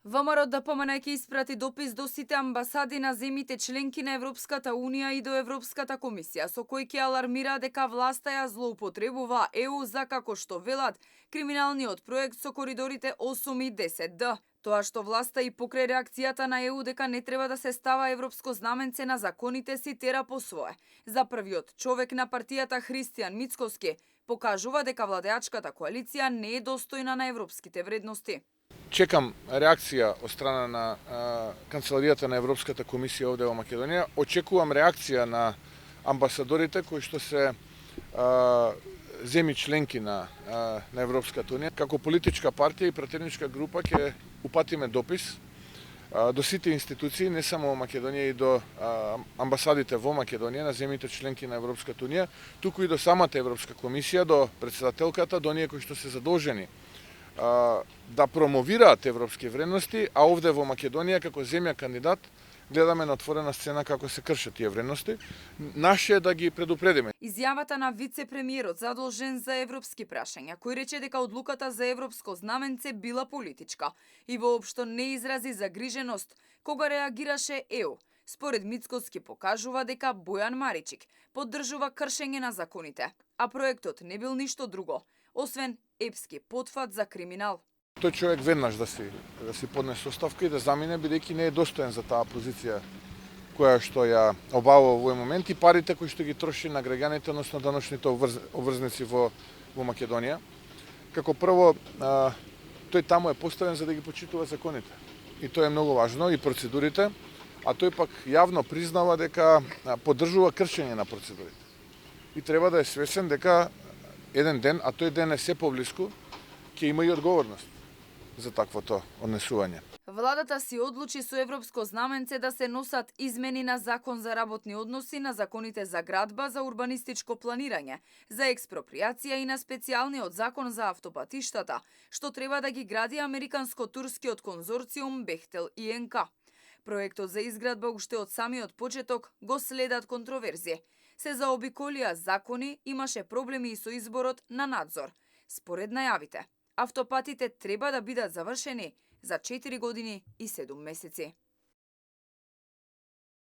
ВМРО-ДПМН ќе испрати допис до сите амбасади на земјите членки на Европската Унија и до Европската комисија, со кој ќе алармира дека власта ја злоупотребува ЕУ за, како што велат, криминалниот проект со коридорите 8 и 10Д. Тоа што власта и покрај реакцијата на ЕУ дека не треба да се става европско знаменце на законите си тера по свое. За првиот човек на партијата Христијан Мицкоски покажува дека владеачката коалиција не е достојна на европските вредности. Чекам реакција од страна на Канцеларијата на Европската комисија овде во Македонија. Очекувам реакција на амбасадорите кои што се земји членки на Европската Унија. Како политичка партија и пратеничка група ќе упатиме допис до сите институции, не само во Македонија, и до амбасадите во Македонија на земјите членки на Европската Унија, туку и до самата Европска комисија, до председателката, до оние кои што се задолжени да промовираат европски вредности, а овде во Македонија како земја кандидат гледаме на отворена сцена како се кршат тие вредности. Наше е да ги предупредиме. Изјавата на вице-премиерот задолжен за европски прашања, кој рече дека одлуката за европско знаменце била политичка и воопшто не изрази загриженост кога реагираше ЕУ. Според Мицкоски покажува дека Бојан Маричик поддржува кршење на законите, а проектот не бил ништо друго освен епски потфат за криминал. Тој човек веднаш да си поднесе оставка и да замине, бидејќи не е достоен за таа позиција која што ја обавува во овој момент и парите кои што ги троши на граѓаните, односно даночните обврзници во Македонија. Како прво, тој таму е поставен за да ги почитува законите. И тоа е многу важно, и процедурите, а тој пак јавно признава дека поддржува кршење на процедурите. И треба да е свесен дека еден ден, а тој ден е се поблиску, ќе има и одговорност за таквото однесување. Владата си одлучи со европско знаменце да се носат измени на закон за работни односи, на законите за градба, за урбанистичко планирање, за експроприација и на специјалниот закон за автопатиштата, што треба да ги гради американско-турскиот конзорциум Бехтел и НК. Проектот за изградба уште од самиот почеток го следат контроверзии. Се заобиколија закони, имаше проблеми и со изборот на надзор. Според најавите, автопатите треба да бидат завршени за 4 години и 7 месеци.